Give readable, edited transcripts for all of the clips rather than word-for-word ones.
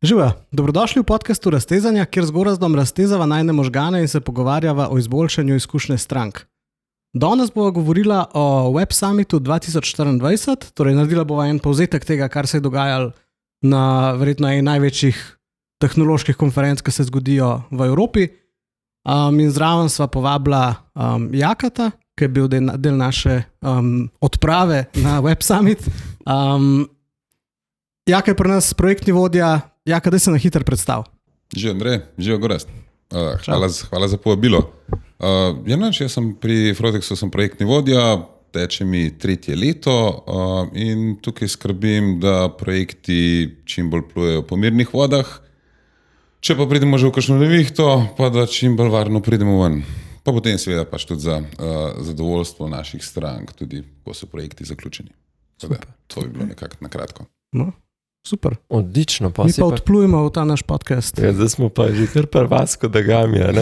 Živijo, dobrodošli v podcastu Raztezanja, kjer z Gorazdom raztezava najne možgane in se pogovarjava o izboljšanju izkušnje strank. Danes bova govorila o Web Summitu 2024, torej naredila bova en povzetek tega, kar se je dogajalo na verjetno eni največjih tehnoloških konferenc, ki se zgodijo v Evropi. In zraven sva povabila Jakata, ki je bil del naše odprave na Web Summit. Jaka je pri nas projektni vodja. Jaka, da se na hitro predstav. Živijo Andrej, živijo Gorazd. Hvala za povabilo. Jaz sem pri Frodexu projektni vodja, teče mi 3. leto in tukaj skrbim, da projekti čim bolj plujejo po mirnih vodah. Če pa pridemo že v kakšno nevihto, pa da čim bolj varno pridemo ven. Pa potem seveda pač tudi za zadovoljstvo naših strank, tudi ko so projekti zaključeni. To bi bilo nekako na kratko. No. Super. Odlično. Mi pa odplujemo v ta naš podcast. Ja, zdaj smo pa že kar prvasko da gamija,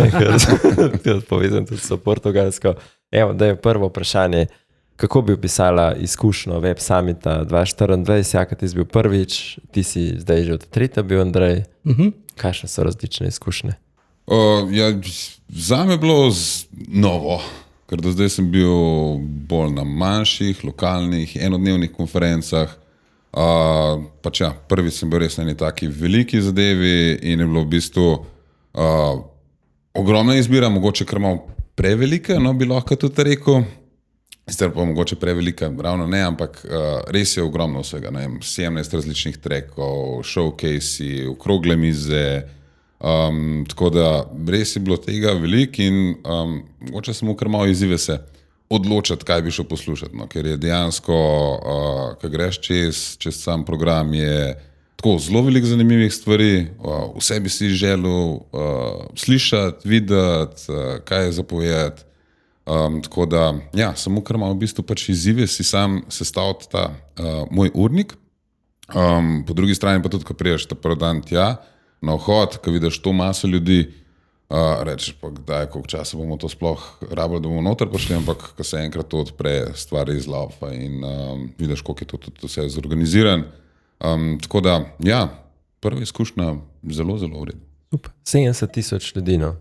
ker povezam tudi s Portugalsko. Evo, da je prvo vprašanje, kako bi opisala izkušnjo Web Summita 2024, Jaka, ti si bil prvič, ti si zdaj že od 3. bil Andrej. Kakšne so različne izkušnje? Zame je bilo novo, ker do zdaj sem bil bolj na manjših, lokalnih, enodnevnih konferencah. Prvi sem bil res na eni taki veliki zadevi in je bilo v bistvu ogromna izbira, mogoče kar malo prevelika, no bi lahko tudi rekel. Sicer pa mogoče prevelika, ravno ne, ampak res je ogromno vsega. 17 različnih trackov, showcase-i, okrogle mize, tako da res je bilo tega veliko in mogoče samo kar malo izzive se odločiti, kaj bi šel poslušati, no? Ker je dejansko, ko greš čez sam program, je tako zelo veliko zanimivih stvari, vse bi si želel slišati, videti, kaj je zapovedati, tako da, samo kar malo v bistvu pač izzive si sam sestaviti ta moj urnik, po drugi strani pa tudi, ko priješ ta prvi dan tja, na vhod, ko vidiš to maso ljudi, rečeš pa kdaj, koliko časa bomo to sploh rabili, da bomo noter prišli, ampak ko se enkrat to odpre, stvari izlaufa in vidiš, koliko je to tudi vse zorganiziran. Tako da, prva izkušnja zelo, zelo v redu. 70,000 ljudi, no,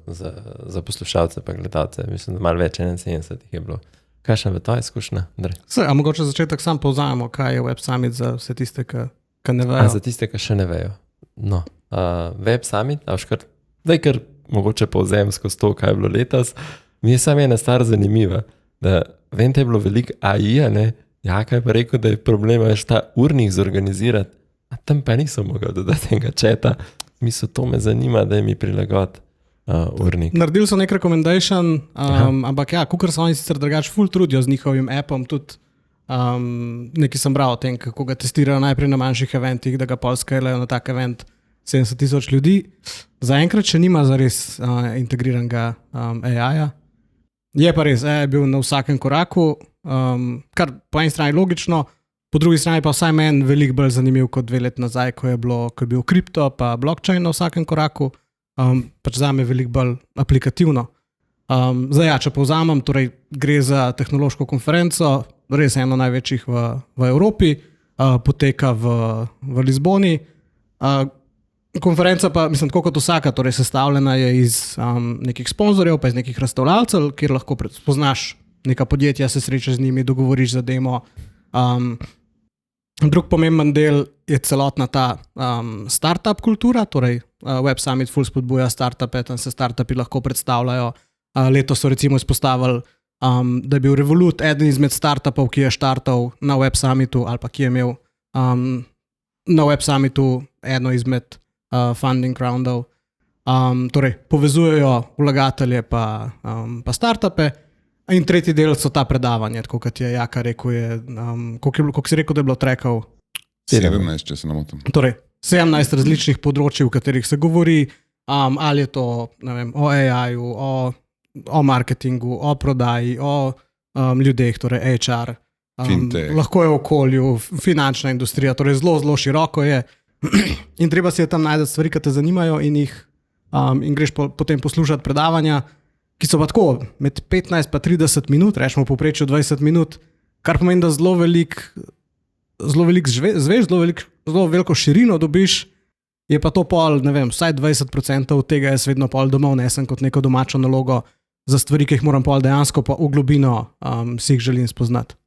za poslušalce pa gledalce, mislim, da malo več, 71 jih je bilo. Kakšna je ta izkušnja, Andrej? A mogoče začetek sam povzajemo, kaj je Web Summit za vse tiste, ki ne vejo? Za tiste, ki še ne vejo. No, Web Summit, zdaj kar mogoče povzem skozi to, kaj je bilo letos, mi je samo ena stvar zanimiva, da vem, da je bilo veliko AI-ja, ne, Jaka je pa rekel, da je problem več ta urnik zorganizirati, a tam pa nisem mogel dodati enega četa, to me zanima, da je mi prilagod urnik. Naredili so nek recommendation, ampak kakor so oni sicer drugače ful trudijo z njihovim appom, tudi nekaj sem bral o tem, kako ga testirajo najprej na manjših eventih, da ga pol skalajo na tak event 70,000 ljudi. Zaenkrat še nima zares integriranega AI-ja. Je pa res, AI je bil na vsakem koraku, kar po eni strani logično, po drugi strani pa vsaj meni veliko bolj zanimiv kot 2 leti nazaj, ko je bil kripto pa blockchain na vsakem koraku, pač zame veliko bolj aplikativno. Zdaj, če povzamem, torej gre za tehnološko konferenco, res eno največjih v Evropi, poteka v Lizboni. Konferenca pa, mislim, tako kot vsaka, torej sestavljena je iz nekih sponzorjev, pa iz nekih razstavljavcev, kjer lahko spoznaš neka podjetja, se srečaš z njimi, dogovoriš za demo. Drug pomemben del je celotna ta startup kultura, torej Web Summit ful spodbuja startupe, tam se startupi lahko predstavljajo. Letos so recimo izpostavili, da je bil Revolut eden izmed startupov, ki je štartal na Web Summitu ali pa ki je imel na Web Summitu eno izmed funding roundov. Torej, povezujejo vlagatelje pa startupe. In tretji del so ta predavanja, tako kot je Jaka rekel, koliko si rekel, da je bilo trackov? 17, če se ne motim. Torej, 17 različnih področij, v katerih se govori, ali je to, ne vem, o AI-ju, o marketingu, o prodaji, o ljudeh, torej HR, lahko je v okolju, finančna industrija, torej zelo, zelo široko je. In treba si je tam najti stvari, ki te zanimajo in greš potem poslušati predavanja, ki so pa tako med 15 pa 30 minut, rečemo povprečju 20 minut, kar pomeni, da zelo veliko zveš, zelo veliko širino dobiš je pa to pol, ne vem, vsaj 20% od tega jaz vedno pol domov nesem kot neko domačo nalogo za stvari, ki jih moram pol dejansko pa v globino si jih želim spoznati.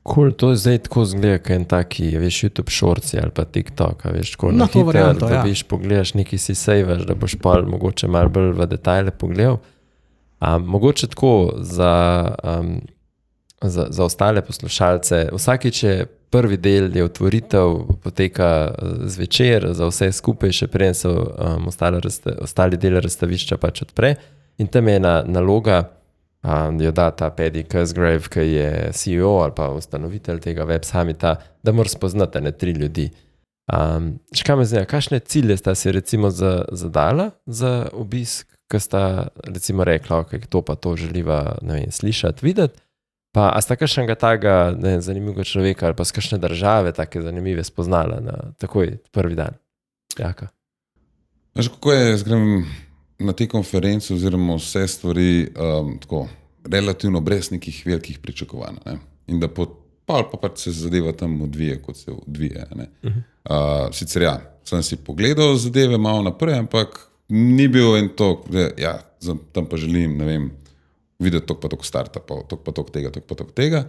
Cool, to je zdaj tako zgleda, kot en taki, veš, YouTube Shorts ali pa TikTok, veš, tako Na to varianto, da ja. biš pogledaš, neki si sejvaš, da boš pol mogoče malo bolj v detajle pogledal. Mogoče tako za ostale poslušalce, vsakič je prvi del je otvoritev, poteka zvečer, za vse skupaj še prej se ostali del razstavišča pač odpre in tam je ena naloga, jo da ta Paddy Cosgrave, ki je CEO ali pa ustanovitelj tega Web Summita, da moraš spoznati ne 3 ljudi. Še kaj me zanima, kakšne cilje sta si recimo zadala za obisk, ki sta recimo rekla, ok, to pa to želiva, ne vem, slišati, videti, pa a sta kakšnega takega zanimivega človeka ali pa z kakšne države take zanimive spoznala na takoj prvi dan? Jaka? Veš, kako je, jaz grem na te konference oziroma vse stvari tako relativno brez nekih velikih pričakovanj. Ne? In da pa pač se zadeva tam odvije, kot se odvije. Ne? Sicer ja, sem si pogledal zadeve malo naprej, ampak ni bil en tok, da ja, tam pa želim, ne vem, videti tok pa tok startupov, tok pa tok tega.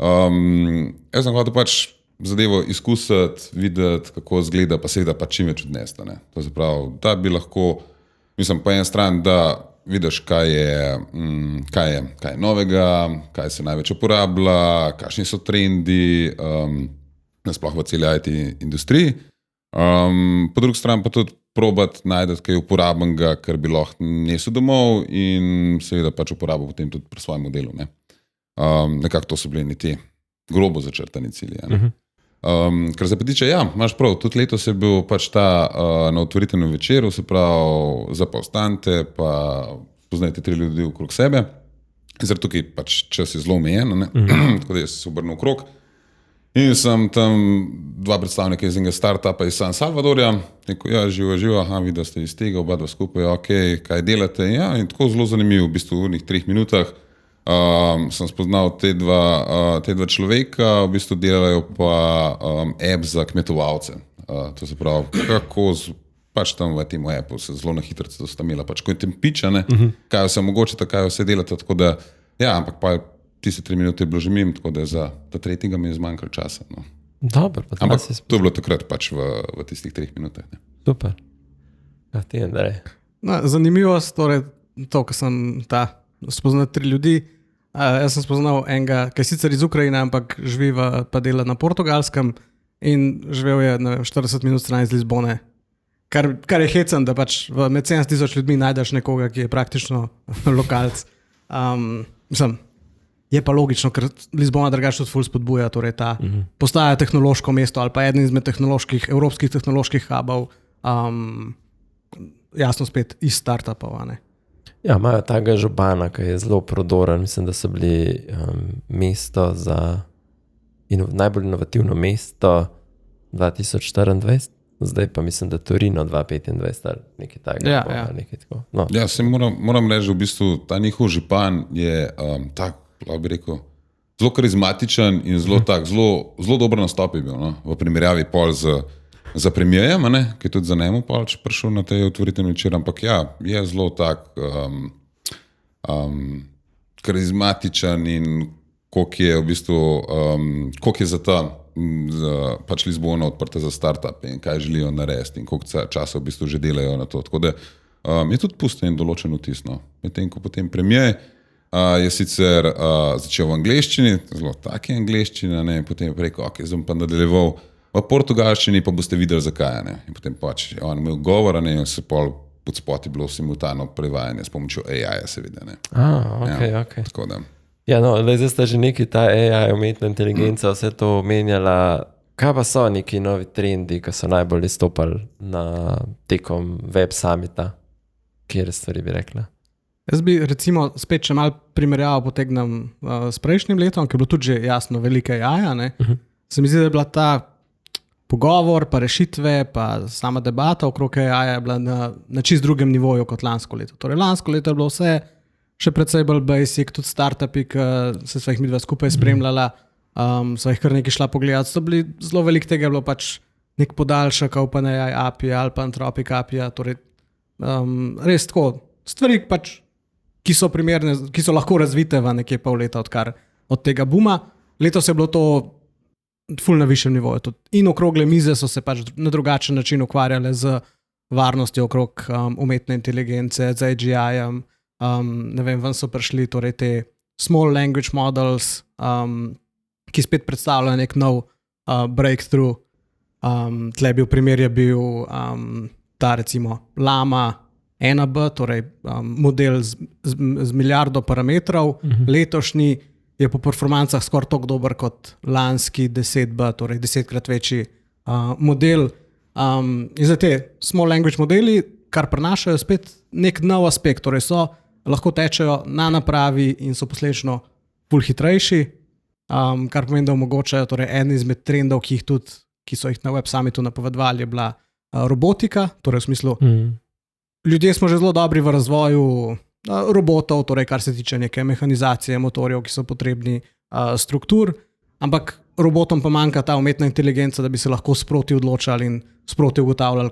Jaz sem hotel pač zadevo izkusiti, videti, kako izgleda, pa seveda pa čim več odnesti. To se pravi, da bi lahko, mislim, po eni strani, da vidiš, kaj je novega, kaj se največ uporablja, kakšni so trendi, nasploh v celi IT industriji. Po drugi strani pa tudi probati najdeti kaj uporabnega, kar bi lahko nesel domov in seveda pač uporabil potem tudi pri svojem modelu. Nekako to so bili ti grobo začrtani cilji. Kar se pa tiče, ja, imaš prav, tudi letos je bil pač ta na otvoritvenem večeru, se pravi za pa ostante, pa spoznajte 3 ljudi okrog sebe. Zdaj tukaj pač čas je zelo omejen, tako da jaz se obrnil okrog. In sem tam 2 predstavnika iz enega startupa iz San Salvadorja, rekel, ja, živa, vidi, da ste iz tega, oba dva skupaj, ok, kaj delate, ja, in tako zelo zanimivo, v bistvu v urnih 3 minutah sem spoznal te dva človeka, v bistvu delajo pa app za kmetovalce. To se pravi, kako pač tam v tem appu se zelo na hitro sta imela, pač ko je tem pičane, kaj vse mogoče, kaj vse delate, tako da, ja, ampak pa tiste 3 minute je bilo že mimo, tako da za tretjega mi je zmanjkalo časa. No. Dobar, ampak to je bilo takrat pač v tistih 3 minutah. Ne. Super. Ja, ti Andrej. No, zanimivost, torej to, ko sem spoznal 3 ljudi. Jaz sem spoznal enega, ki je sicer iz Ukrajine, ampak živi pa dela na Portugalskem in živel je 40 minut stran iz Lizbone. Kar je hecen, da pač med 70,000 ljudmi najdeš nekoga, ki je praktično lokalc. Mislim, je pa logično, ker Lizbona drugače tudi ful spodbuja, torej ta postaja tehnološko mesto ali pa eden izmed evropskih tehnoloških hubov, jasno spet iz startupov, ne. Ja, imajo takega župana, ki je zelo prodoren. Mislim, da so bili mesto za najbolj inovativno mesto 2024, zdaj pa mislim, da Torino 2025 ali nekaj takega. Ja. Nekaj tako. No. Ja, se moram reči, v bistvu ta njihov župan je tak, lahko bi rekel, zelo karizmatičen in zelo dobro nastop je bil, no? V primerjavi pol za premijerjem, ki je tudi za njemu pač prišel na tej otvoritveni večer, ampak ja, je zelo tak karizmatičen in koliko je v bistvu, koliko je za pač Lizbona odprta za startup in kaj želijo narediti in koliko časa v bistvu že delajo na to. Tako da je tudi pustil en določen vtis, no. Medtem ko potem premier je sicer začel v angleščini, zelo taki angleščina, ne, in potem je rekel, ok, zdaj bom pa nadaljeval v portugalščini, pa boste videli zakaj, ne. In potem pač on imel govor, ne, in se pol pod spoti bilo simultano prevajanje s pomočjo AI-ja, seveda, ne. Ok. Tako da. Ja, no, zdaj sta že neki ta AI, umetna inteligenca, vse to omenjala. Kaj pa so neki novi trendi, ki so najbolj izstopali na tekom Web Summita? Kjer stvari bi rekla? Jaz bi recimo spet še malo primerjavo potegnem s prejšnjim letom, ki je bilo tudi že jasno velike jaja. Se mi zdi, da je bila ta pogovor, pa rešitve, pa sama debata okrog AI je bila na čist drugem nivoju kot lansko leto. Torej lansko leto je bilo vse še precej bolj basic, tudi startupi, ki se svojih midva skupaj spremljala, so jih kar nekaj šla pogledati. So bili zelo veliko tega, je bilo pač nek podaljšek OpenAI API ali pa Anthropic API, torej res tako stvari pač, ki so primerne, ki so lahko razvite v nekje pol leta od tega booma. Letos je bilo to ful na višjem nivoju. In okrogle mize so se pač na drugačen način ukvarjale z varnostjo okrog umetne inteligence, z AGI-jem. Ne vem, ven so prišli torej te small language models, ki spet predstavljajo nek nov breakthrough. Tle bil primer je bil ta recimo Llama 1B, torej model z milijardo parametrov, letošnji je po performancah skoraj toliko dober kot lanski 10B, torej 10-krat večji model. In za te small language modeli, kar prinašajo spet nek nov aspekt, torej lahko tečejo na napravi in so posledično ful hitrejši, kar pomeni, da omogočajo, torej en izmed trendov, ki so jih na Web Summitu napovedovali, je bila robotika, torej v smislu, ljudje smo že zelo dobri v razvoju robotov, torej kar se tiče neke mehanizacije motorjev, ki so potrebni struktur, ampak robotom pa manjka ta umetna inteligenca, da bi se lahko sproti odločali in sproti ugotavljali,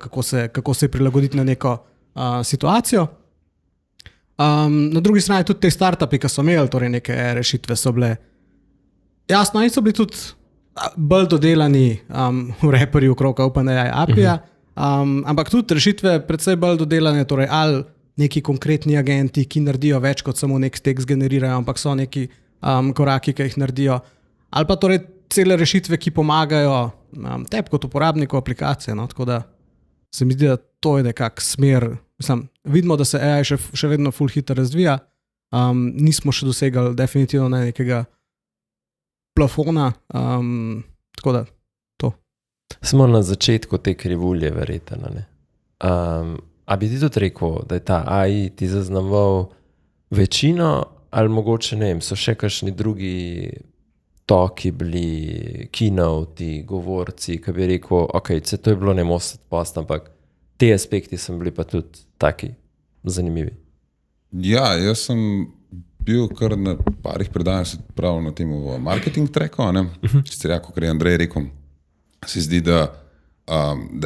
kako se prilagoditi na neko situacijo. Na drugi strani tudi te startupi, ki so imeli torej neke rešitve, so bile jasno, in so bili tudi bolj dodelani reperji okrog OpenAI API-ja, ampak tudi rešitve predvsej bolj dodelane, torej ali neki konkretni agenti, ki naredijo več kot samo nek tekst generirajo, ampak so neki koraki, ki jih naredijo. Ali pa torej cele rešitve, ki pomagajo tebi kot uporabniku aplikacije. No? Tako da se mi zdi, da to je nekak smer. Vidimo, da se AI še vedno ful hitro razvija. Nismo še dosegali definitivno nekega plafona. Tako da to. Smo na začetku te krivulje, verjetno. A bi ti tudi rekel, da je ta AI ti zaznamoval večino, ali mogoče, ne vem, so še kakšni drugi toki bili, keynote, govorci, ki bi rekel, ok, to je bilo ne 80%, ampak te aspekti so bili pa tudi taki zanimivi. Ja, jaz sem bil kar na parih predavanjih prav na tem marketing tracku, sicer ja, kot je Andrej rekel, se zdi, da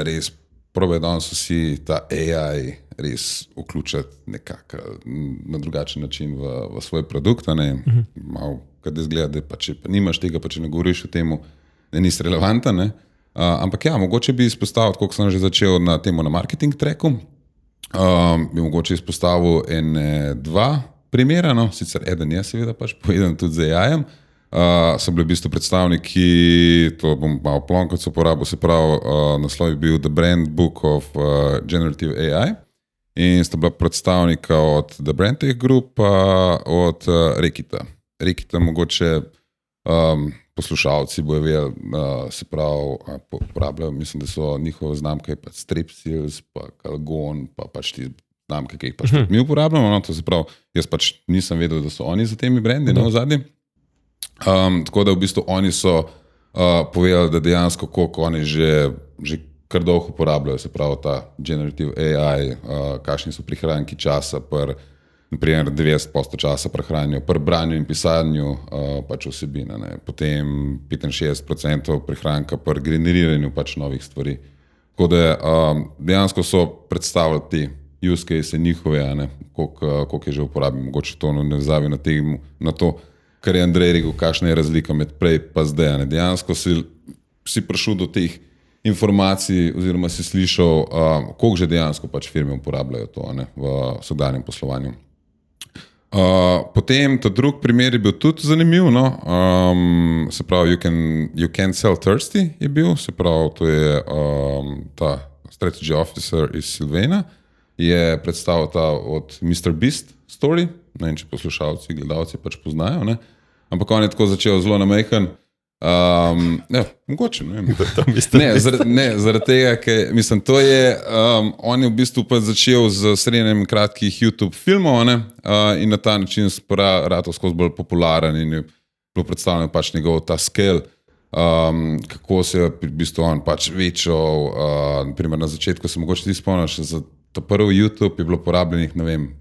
res probejo danes vsi ta AI res vključiti nekako na drugačen način v svoj produkt, malo kad izgleda, da pa če pa nimaš tega, pa če ne govoriš o temu, da nisi relevanten, ampak ja, mogoče bi izpostavil, koliko sem že začel na temu na marketing tracku, bi mogoče izpostavil dva primera, sicer eden je seveda pač povedan tudi z AI-jem, so bili v bistvu predstavniki, to bom malo plonkac uporabil, se pravi, naslov je bil The Brand Book of Generative AI in sta bila predstavnika od The Brand Tech Group od Rekita. Rekita mogoče poslušalci bojo vedeli, se pravi, uporabljajo, mislim, da so njihove znamke pa Strepsils, pa Calgon, pa pač ti znamke, ki jih pač mi uporabljamo, to se pravi, jaz pač nisem vedel, da so oni za temi brendi, v zadnji. Tako da v bistvu oni so povedali, da dejansko koliko oni že kar dolgo uporabljajo, se pravi ta generative AI, kakšni so prihranki časa, naprimer 90% časa prehranijo pri branju in pisanju pač vsebine, potem 65% prihranka pri generiranju pač novih stvari. Tako da dejansko so predstavili ti use case njihove, koliko je že uporabljeno, mogoče to ne vzavi na to, kar je Andrej rekel, kakšna je razlika med prej pa zdaj. Dejansko si prišel do teh informacij oziroma si slišal, koliko že dejansko pač firme uporabljajo to v vsakdanjem poslovanju. Potem ta drug primer je bil tudi zanimiv, se pravi You Can Sell Thirsty je bil, se pravi to je ta strategy officer iz Silvana, je predstavil ta od Mr. Beast story, ne vem, če poslušalci, gledalci pač poznajo, ampak on je tako začel zelo namejhan, mogoče, ne vem. Zaradi tega, ker mislim, to je, on je v bistvu pa začel z srednjem kratkih YouTube filmov, in na ta način ratal skozi bolj popularen in je bilo predstavljeno pač njegov ta scale, kako se je v bistvu on pač večal, naprimer na začetku se mogoče ti spomniš, za to prvi YouTube je bilo porabljenih, ne vem,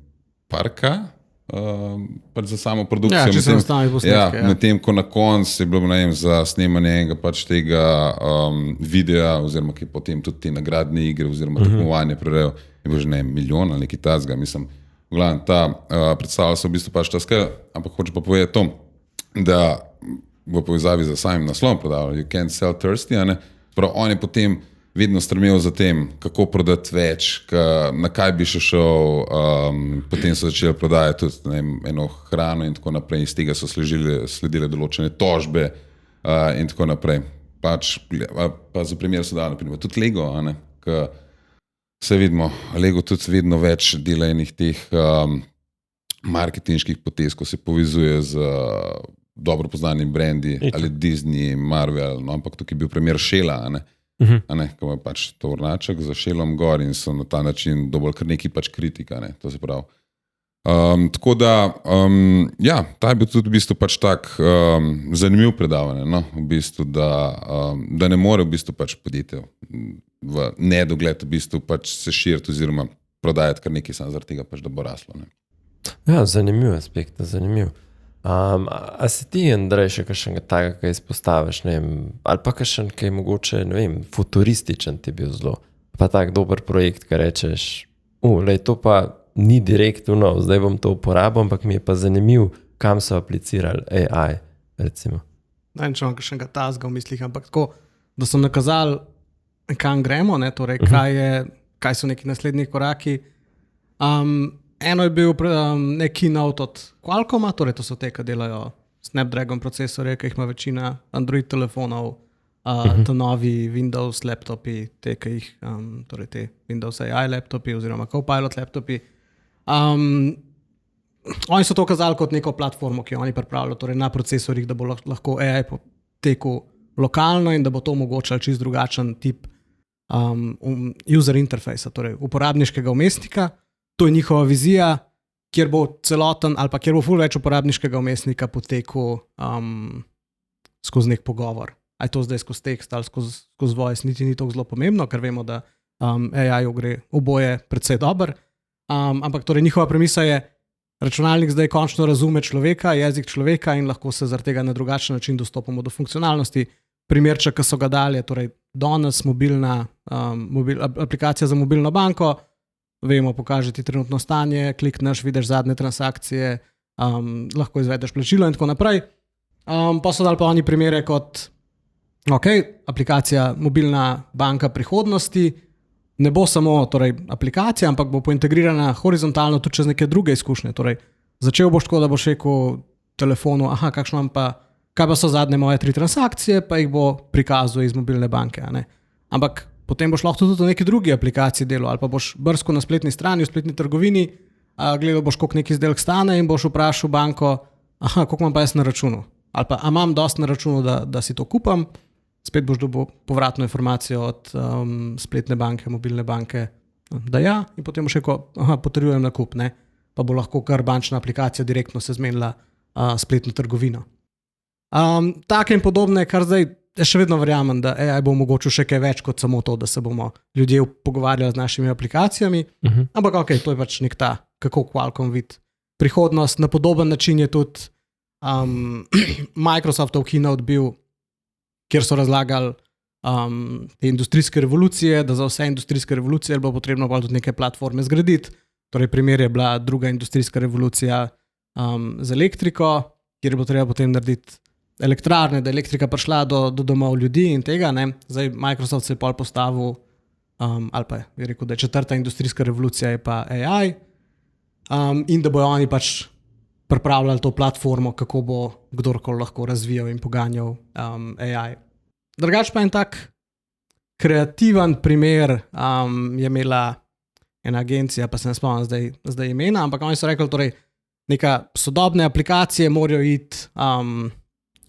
parka pač za samo produkcijo. Ja, če se enostavno posnetke. Ja, medtem ko na koncu je bilo za snemanje enega pač tega videa, oziroma ki je potem tudi te nagradne igre oziroma tekmovanje prerejal, je bilo že milijon ali nekaj tazga, mislim. V glavnem, predstavlja se v bistvu pač ta skala, ampak hoče pa povedati to, da v povezavi za samim naslovom prodavali You Can't Sell Thirsty, prav on je potem vedno strmel za tem, kako prodati več, na kaj bi še šel, potem so začeli prodajati tudi eno hrano in tako naprej, iz tega so sledile določene tožbe in tako naprej. Pa za primer so dali, naprimer, tudi Lego, ki se vidimo, Lego tudi vedno več dela enih teh marketinških potez, ko se povezuje z dobro poznanim brendi, ali Disney, Marvel, ampak tukaj je bil primer Shella, ko je pač tovornjaček za Shellom gor in so na ta način dobili kar neki pač kritika, to se pravi. Tako da, ja, ta je bil tudi v bistvu pač tak zanimiv predavanje, v bistvu, da ne more v bistvu pač podjetje v nedogled v bistvu pač se širiti oziroma prodajati kar nekaj samo zaradi tega pač, da bo raslo. Ja, zanimiv aspekt, zanimiv. A si ti, Andrej, še kakšnega takega, kaj izpostaviš, ali pa kakšen, kaj je mogoče, futurističen ti bil zelo, pa tak dober projekt, kaj rečeš, to pa ni direktno, zdaj bom to uporabil, ampak mi je pa zanimiv, kam so aplicirali AI, recimo. Ne vem, če imam kakšnega tazga v mislih, ampak tako, da so nakazali, kam gremo, torej, kaj so neki naslednji koraki. Eno je bil neki keynote od Qualcomma, torej to so te, ki delajo Snapdragon procesorje, ki jih ima večina Android telefonov, ta novi Windows laptopi, te, ki jih, torej te Windows AI laptopi oziroma Copilot laptopi. Oni so to kazali kot neko platformo, ki jo oni pripravljajo, torej na procesorjih, da bo lahko AI potekel lokalno in da bo to omogočal čist drugačen tip user interfejsa, torej uporabniškega vmesnika. To je njihova vizija, kjer bo celoten ali pa kjer bo ful več uporabniškega vmesnika potekel skozi nek pogovor. A je to zdaj skozi tekst ali skozi voice, niti ni to zelo pomembno, ker vemo, da AI-ju gre oboje precej dobro. Ampak torej njihova premisa je, računalnik zdaj končno razume človeka, jezik človeka in lahko se zaradi tega na drugačen način dostopamo do funkcionalnosti. Primerček, ki so ga dali, torej danes aplikacija za mobilno banko, vemo, pokaže ti trenutno stanje, klikneš, vidiš zadnje transakcije, lahko izvedeš plačilo in tako naprej. Pa so dali pa oni primere kot, aplikacija mobilna banka prihodnosti, ne bo samo torej, aplikacija, ampak bo pointegrirana horizontalno tudi čez neke druge izkušnje. Torej, začel boš tako, da boš rekel telefonu, kaj pa so zadnje moje 3 transakcije, pa jih bo prikazal iz mobilne banke. Ampak potem boš lahko tudi v neki drugi aplikaciji delal, ali pa boš brskal na spletni strani, v spletni trgovini, gledal boš, koliko neki izdelek stane in boš vprašal banko, koliko imam pa jaz na računu. Ali pa, imam dosti na računu, da si to kupam, spet boš dobil povratno informacijo od spletne banke, mobilne banke, da ja, in potem boš rekel, potrjujem nakup, pa bo lahko kar bančna aplikacija direktno se zmenila spletno trgovino. Take in podobne, kar zdaj jaz še vedno verjamem, da AI bo omogočil še kaj več kot samo to, da se bomo ljudje pogovarjali z našimi aplikacijami, ampak to je pač nek ta, kako Qualcomm vidi prihodnost. Na podoben način je tudi Microsoftov keynote bil, kjer so razlagali te industrijske revolucije, da za vse industrijske revolucije bo potrebno pa tudi neke platforme zgraditi. Torej primer je bila druga industrijska revolucija z elektriko, kjer bo treba potem narediti elektrarne, da je elektrika prišla do domov ljudi in tega. Zdaj Microsoft se je pol postavil, ali pa je rekel, da je 4. industrijska revolucija je pa AI in da bojo oni pač pripravljali to platformo, kako bo kdorkoli lahko razvijal in poganjal AI. Drugač pa en tak kreativen primer je imela ena agencija, pa se ne spomnim zdaj imena, ampak oni so rekli, torej neka sodobne aplikacije morajo iti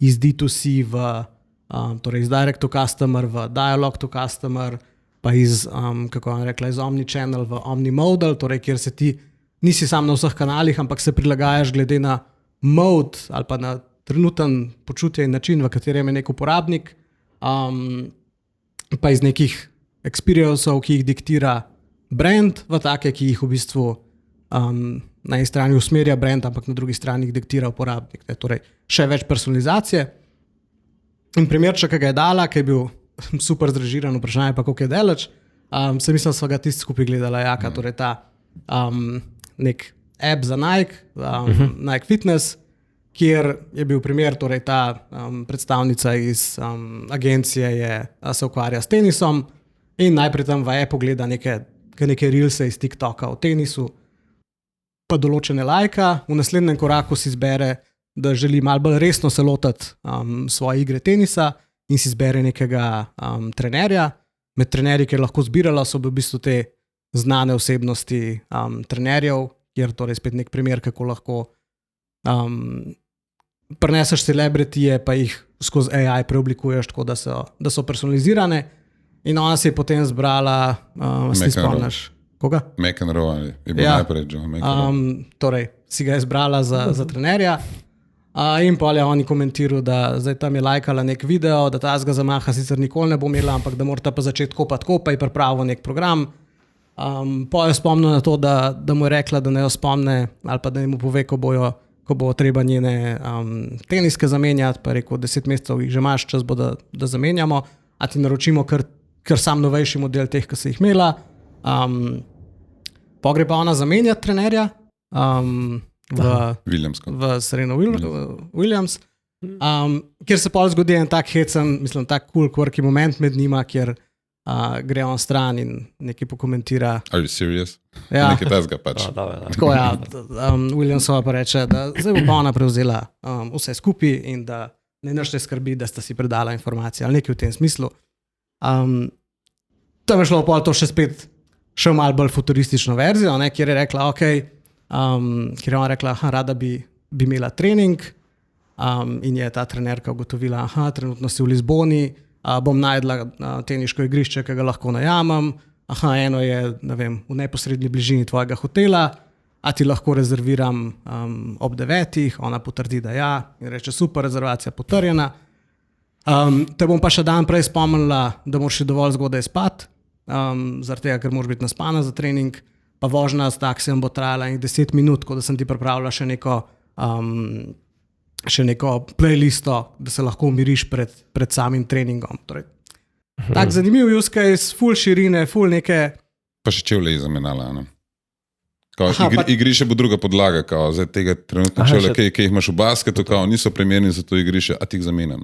iz D2C torej iz Direct to Customer v Dialog to Customer, pa iz, iz Omnichannel v Omnimodal, torej kjer se ti nisi sam na vseh kanalih, ampak se prilagajaš glede na mode ali pa na trenuten počutje in način, v katerem je nek uporabnik, pa iz nekih experienceov, ki jih diktira brand, v take, ki jih v bistvu na eni strani usmerja brand, ampak na drugi strani jih diktira uporabnik. Ne? Torej, še več personalizacije. In primerček, ki ga je dala, ki je bil super zrežiran, vprašanje pa, koliko je daleč, se mislim, da sva ga tisti skupaj gledala, jaka, torej ta nek app za Nike, Nike Fitness, kjer je bil primer, torej ta predstavnica iz agencije se ukvarja s tenisom in najprej tam v appu gleda neke reelse iz TikToka o tenisu, pa določene lajka, v naslednjem koraku si izbere, da želi malo bolj resno se lotiti svoje igre tenisa in si izbere nekega trenerja. Med trenerji, ki je lahko zbirala, so v bistvu te znane osebnosti trenerjev, kjer torej spet nek primer, kako lahko prineseš celebritije, pa jih skozi AI preoblikuješ tako, da so personalizirane. In ona se je potem zbrala, si spomniš, koga? McEnroe je bil najprej John McEnroe. Torej, si ga je zbrala za trenerja in pol je oni komentiral, da zdaj tam je lajkala nek video, da ta zga zamaha sicer nikoli ne bo imela, ampak da morata pa začeti kopati kopa in pripravil nek program. Pol je spomnil na to, da mu je rekla, da ne jo spomne ali pa da mu pove, ko bo treba njene teniske zamenjati, pa je rekel, 10 mesecev jih že imaš, čas bo, da zamenjamo, a ti naročimo kar sam novejši model teh, ki se jih imela. Pogre pa ona zamenjati trenerja v Serena Williams, kjer se pol zgodi en tak hecen, mislim, tak cool quirky moment med njima, kjer gre on stran in nekaj pokomentira. Are you serious? Ja. Nekaj tazga pač. Tako Williamsova pa reče, da zdaj bo pa ona prevzela vse skupaj in da ne našte skrbi, da sta si predala informacije ali nekaj v tem smislu. Tam je šlo pol to še malo bolj futuristično verzijo, kjer je rekla, kjer je ona rekla, rada bi imela trening in je ta trenerka ugotovila, trenutno si v Lizboni, bom najdla teniško igrišče, ki ga lahko najamem, eno je, ne vem, v neposredni bližini tvojega hotela, a ti lahko rezerviram ob 9, ona potrdi, da ja, in reče, super, rezervacija potrjena. Te bom pa še dan prej spomnila, da moraš še dovolj zgodaj spati, zaradi tega, ker moraš biti naspana za trening, pa vožnja s taksijem bo trajala 10 minut, ko da sem ti pripravila še neko playlisto, da se lahko umiriš pred samim treningom. Torej, tak zanimiv use case, ful širine, ful neke... Pa še čevlje izamenjala, ne? Igrišče bo druga podlaga, zdaj tega trenutno čevlje, ki jih imaš v basketu, niso primerni za to igrišče, a ti jih zamenjam.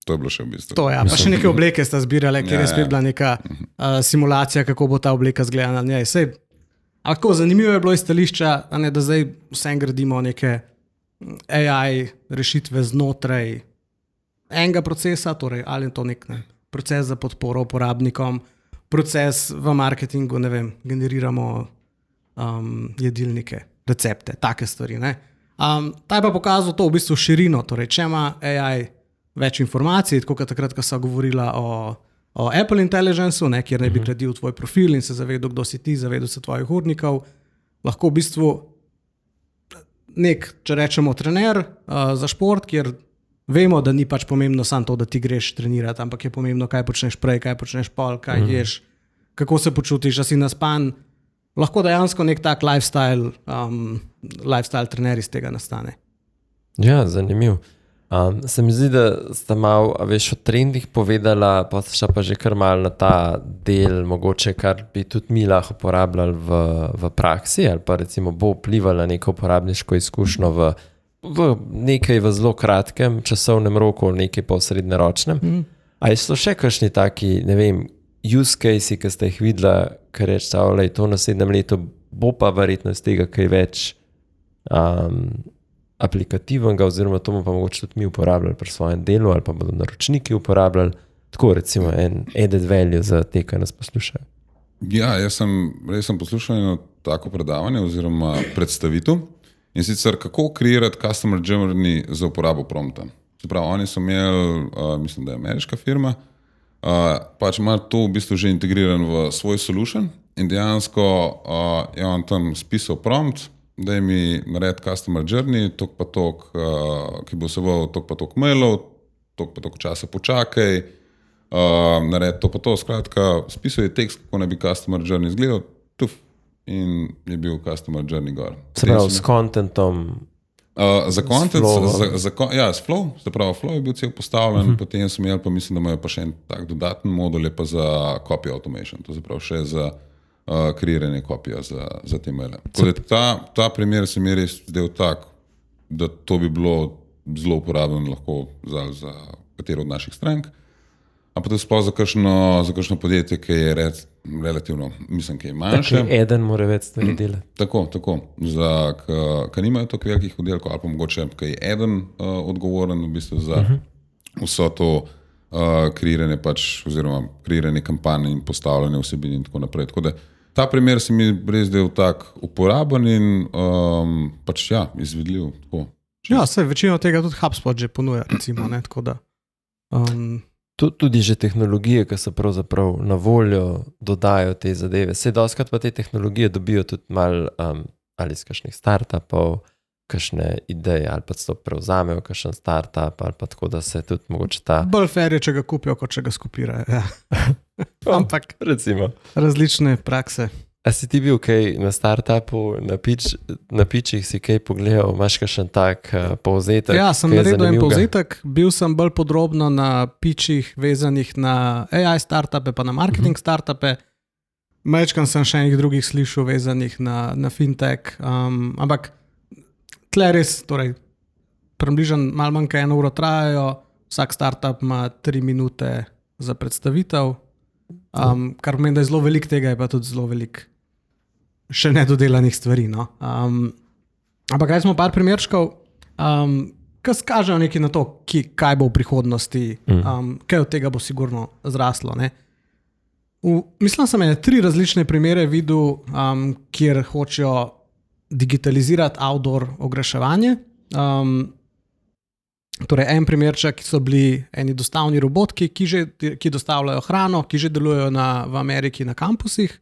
To je bilo še v bistvu. To, ja. Pa še neke obleke sta zbirale, kjer je spet bila neka simulacija, kako bo ta obleka izgledala na njej. Ampak tako zanimivo je bilo iz stališča, da zdaj vsem gradimo neke AI rešitve znotraj enega procesa, torej ali je to nek proces za podporo uporabnikom, proces v marketingu, ne vem, generiramo jedilnike, recepte, take stvari. Ta je pa pokazal to v bistvu širino, torej če ima AI več informacij, tako kot takrat, ko so govorila o Apple Intelligence-u, kjer naj bi gradil tvoj profil in se zavedel, kdo si ti, zavedel se tvojih urnikov, lahko v bistvu če rečemo trener za šport, kjer vemo, da ni pač pomembno samo to, da ti greš trenirati, ampak je pomembno, kaj počneš prej, kaj počneš pol, kaj ješ, kako se počutiš, da si naspan, lahko dejansko nek tak lifestyle trener iz tega nastane. Ja, zanimiv. Se mi zdi, da sta malo, o trendih povedala, pa sta pa že kar malo na ta del, mogoče, kar bi tudi mi lahko uporabljali v praksi, ali pa recimo bo vplivala neko uporabniško izkušnjo v nekaj v zelo kratkem časovnem roku, nekaj pa v srednjeročnem. A so še kakšni taki, ne vem, use case, ki ste jih videla, kar reč, to v naslednjem letu bo pa verjetno iz tega kaj več aplikativnega, oziroma to bomo pa mogoče tudi mi uporabljali pri svojem delu ali pa bodo naročniki uporabljali, tako recimo en added value za te, ki nas poslušajo. Ja, res sem poslušal eno tako predavanje oziroma predstavitev in sicer kako kreirati customer journey za uporabo prompta. Se pravi, oni so imeli, mislim, da je ameriška firma, pač ima to v bistvu že integriran v svoj solution in dejansko je on tam spisal prompt, da mi naredi customer journey, tok pa tok, ki bo vseboval tok pa tok mailov, tok pa tok časa počakaj, naredi to pa to, skratka, spisal je tekst, kako naj bi customer journey izgledal, in je bil customer journey gor. Se pravi, s contentom. Za content, Flowom. s Flow, se pravi, Flow je bil cel postavljen, potem so imeli pa mislim, da imajo pa še en tak dodaten modul, je pa za copy automation, to se pravi še za kreiranje kopija za te maile. Ta primer se mi res zdel tak, da to bi bilo zelo uporabno lahko za katero od naših strank, ampak to sploh za kakšno podjetje, ki je relativno, mislim, ki je manjše. Tako eden mora več stvari delati. Tako. Ki nimajo toliko velikih oddelkov, ali pa mogoče, ki je eden odgovoren v bistvu za vso to kreiranje oziroma kreiranje kampanj in postavljanje vsebin in tako naprej. Tako da ta primer se mi res zdel tak uporaben in izvedljiv. Tako. Ja, večino tega tudi HubSpot že ponuja, recimo, ne, tako da. Tudi že tehnologije, ki so pravzaprav na voljo, dodajo te zadeve. Saj doskrat pa te tehnologije dobijo tudi malo ali iz kakšnih startupov, kakšne ideje, ali pa to prevzamejo kakšen startup, ali pa tako, da se tudi mogoče ta... Bolj fair je, če ga kupijo, kot če ga skopirajo. Ja. Ampak recimo. Različne prakse. A si ti bil kaj na startupu, na pitchih si kaj pogledal, imaš kakšen tak povzetek? Ja, sem naredil en povzetek, bil sem bolj podrobno na pitchih vezanih na AI startupe, pa na marketing startupe. Majčkam sem še enih drugih slišal vezanih na fintech, ampak tle res, torej, približno malo manj kot 1 uro trajajo, vsak startup ima 3 minute za predstavitev, kar pomeni, da je zelo veliko tega, je pa tudi zelo veliko še nedodelanih stvari. No. Ampak kaj smo par primerčkov, ki skažejo nekaj na to, kaj bo v prihodnosti, kaj od tega bo sigurno zraslo. Ne. Mislim, sem 3 različne primere videl, kjer hočejo digitalizirati outdoor oglaševanje. Torej, en primerček so bili eni dostavni robotki, ki dostavljajo hrano, ki že delujejo v Ameriki na kampusih.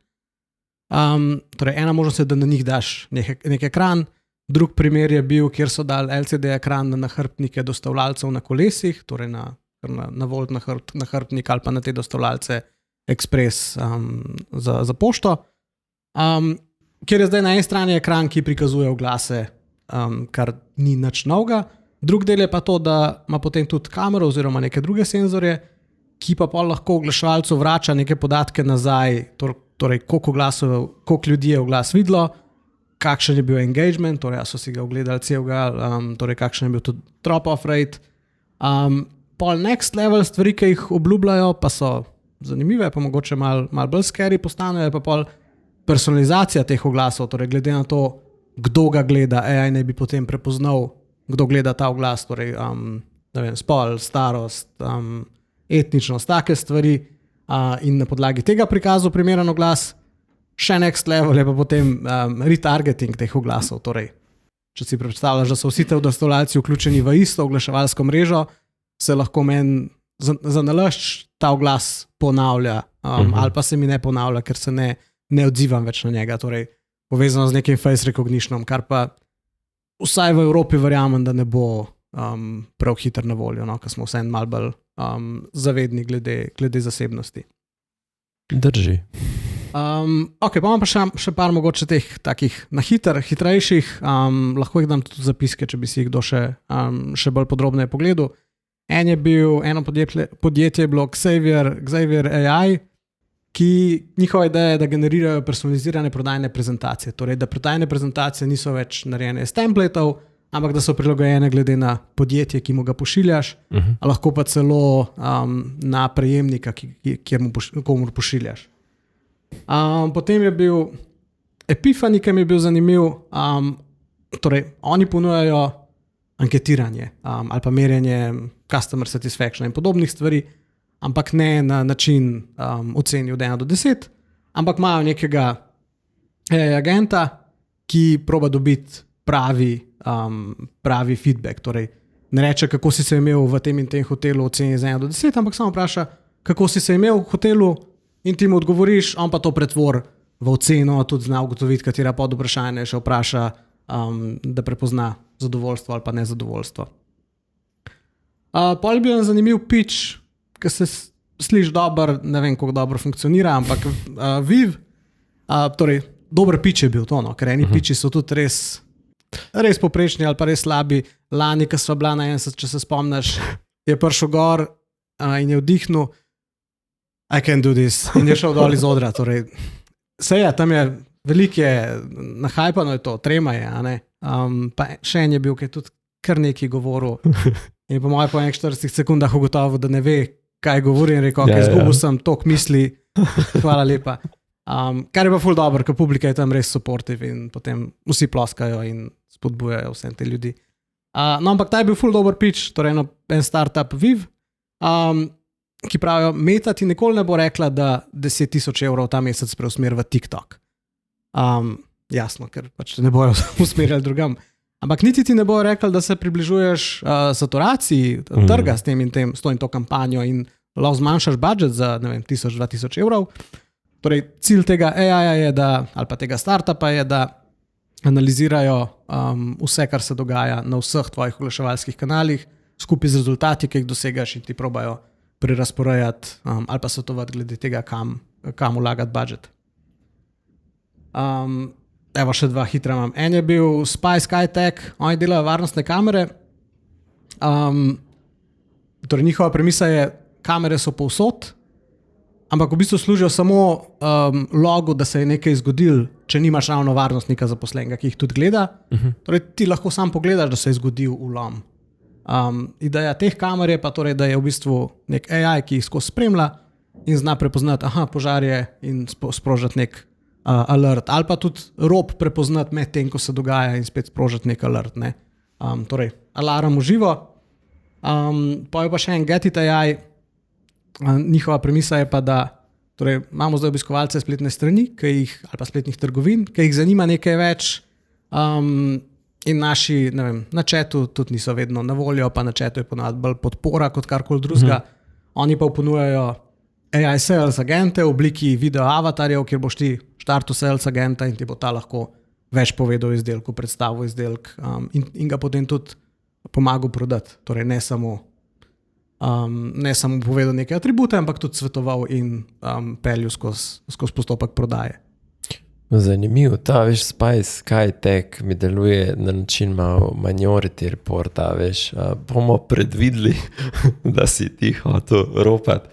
Torej, ena možnost je, da na njih daš nek ekran. Drug primer je bil, kjer so dali LCD ekran na nahrbtnike dostavljalcev na kolesih, torej na Volt nahrbtnik ali pa na te dostavljalce Express za pošto. Kjer je zdaj na eni strani ekran, ki prikazuje oglase, kar ni nič novega. Drug del je pa to, da ima potem tudi kamero oziroma neke druge senzorje, ki pa lahko oglaševalcu vrača neke podatke nazaj, torej koliko ljudi je oglas videlo, kakšen je bil engagement, torej so si ga ogledali celega, torej kakšen je bil tudi drop-off rate. Pol next level stvari, ki jih obljubljajo, pa so zanimive, pa mogoče malo bolj scary postanejo, pa pol personalizacija teh oglasov, torej glede na to, kdo ga gleda, AI naj bi potem prepoznal, kdo gleda ta oglas, torej ne vem, spol, starost, etničnost, take stvari, in na podlagi tega prikazal primeren oglas. Še next level je pa potem retargeting teh oglasov. Torej, če si predstavljaš, da so vsi te dostavljalci vključeni v isto oglaševalsko mrežo, se lahko meni za nalašč ta oglas ponavlja, ali pa se mi ne ponavlja, ker se ne odzivam več na njega. Torej, povezano z nekim face recognitionom, kar pa vsaj v Evropi verjamem, da ne bo prav hitro na voljo, no, ker smo vseeno malo bolj zavedni glede zasebnosti. Drži. Ok, pa imam pa še par mogoče teh takih na hitrejših, lahko jih dam tudi zapiske, če bi si jih kdo še bolj podrobneje pogledal. Eno podjetje je bilo Xavier AI, ki njihova ideja je, da generirajo personalizirane prodajne prezentacije. Torej, da prodajne prezentacije niso več narejene iz templatov, ampak da so prilagojene glede na podjetje, ki mu ga pošiljaš, lahko pa celo na prejemnika, komu pošiljaš. Potem je bil Epiphany, ki mi je bil zanimiv. Torej, oni ponujajo anketiranje ali pa merjenje customer satisfaction in podobnih stvari, ampak ne na način oceni od 1 do 10, ampak imajo nekega AI agenta, ki proba dobiti pravi feedback. Torej, ne reče, kako si se imel v tem in tem hotelu oceni z 1 do 10, ampak samo vpraša, kako si se imel v hotelu in ti mu odgovoriš, on pa to pretvori v oceno, tudi zna ugotoviti, katera pod vprašanje še vpraša, da prepozna zadovoljstvo ali pa nezadovoljstvo. Pol je bil en zanimiv pitch, ki se sliši dobro, ne vem, kako dobro funkcionira, ampak Viv, torej dober pitch je bil to, no, ker eni pitchi so tudi res poprečni ali pa res slabi. Lani, ko sva bila na enem, če se spomniš, je prišel gor in je vdihnil I can do this in je šel dol iz odra. Torej, se je, tam je veliko nahajpano je to, trema je, a ne. Pa še en je bil, ki je tudi kar nekaj govoril in po mojem po 40 sekundah ugotovil, da ne ve, kaj govori in rekel, izgubil sem toliko misli, hvala lepa. Kar je pa ful dobro, ker publika je tam res supportive in potem vsi ploskajo in spodbujajo vse te ljudi. No, ampak ta je bil ful dober pitch, torej en startup Viv, ki pravijo, Meta ti nikoli ne bo rekla, da 10,000 evrov ta mesec preusmeri v TikTok. Jasno, ker pač ne bojo usmerjali drugam. Ampak niti ti ne bojo rekli, da se približuješ saturaciji trga s tem in tem, s to in to kampanjo in lahko zmanjšaš budžet za, ne vem, 1,000-2,000 evrov. Torej, cilj tega AI-ja je, ali pa tega startupa je, da analizirajo vse, kar se dogaja na vseh tvojih oglaševalskih kanalih, skupaj z rezultati, ki jih dosegaš in ti probajo prerasporejati ali pa svetovati glede tega, kam vlagati budžet. Evo še dva hitra imam. En je bil Spy Skytech, oni delajo varnostne kamere. Torej njihova premisa je, kamere so povsod, ampak v bistvu služijo samo logu, da se je nekaj zgodil, če nimaš ravno varnostnika zaposlenega, ki jih tudi gleda. Torej ti lahko sam pogledaš, da se je zgodil vlom. Ideja teh kamer je pa torej, da je v bistvu nek AI, ki jih skozi spremlja in zna prepoznati, požar je in sprožiti nek alert. Ali pa tudi rob prepoznati med tem, ko se dogaja in spet sprožiti nek alert. Ne? Torej, alarm v živo. Pa je pa še en Get It AI. Njihova premisa je pa, da torej, imamo zdaj obiskovalce spletne strani, ali pa spletnih trgovin, ki jih zanima nekaj več. In naši, ne vem, na chatu tudi niso vedno na voljo, pa na chatu je ponavadi bolj podpora kot karkoli drugega. Oni pa ponujajo AI sales agente v obliki video avatarjev, kjer boš ti štartu sales agenta in ti bo ta lahko več povedal o izdelku, predstavil izdelek in ga potem tudi pomagal prodati. Torej ne samo povedal neke atribute, ampak tudi svetoval in peljal skozi postopek prodaje. Zanimivo, ta veš Spy Skytech mi deluje na način malo Minority Reporta, veš, bomo predvideli, da si ti hotel ropati.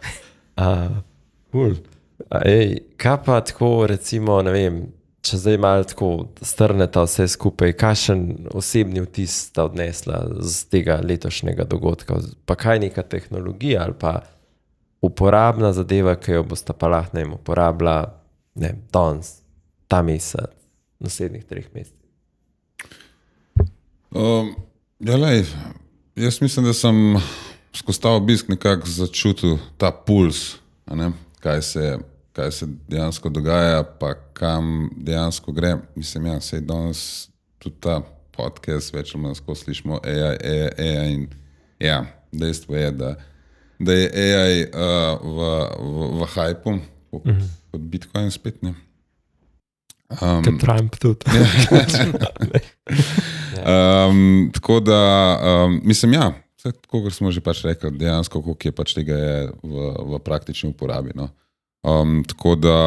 Kaj pa tako recimo, ne vem, če zdaj malo tako strneta vse skupaj, kakšen osebni vtis sta odnesla z tega letošnjega dogodka, pa kaj neka tehnologija ali pa uporabna zadeva, ki jo boste pa lahko uporabila, ne vem, danes, ta mesec, naslednjih 3 mesecih? Jaz mislim, da sem skozi ta obisk nekako začutil ta puls, kaj se dejansko dogaja, pa kam dejansko gre. Mislim, sej danes tudi ta podcast več ali manj skozi slišimo AI in dejstvo je, da je AI v hypu, kot Bitcoin spet, ne? Kot Trump tudi. Tako da, mislim, vse tako, kot smo že pač rekli, dejansko, koliko je pač tega je v praktični uporabi. No. Tako da,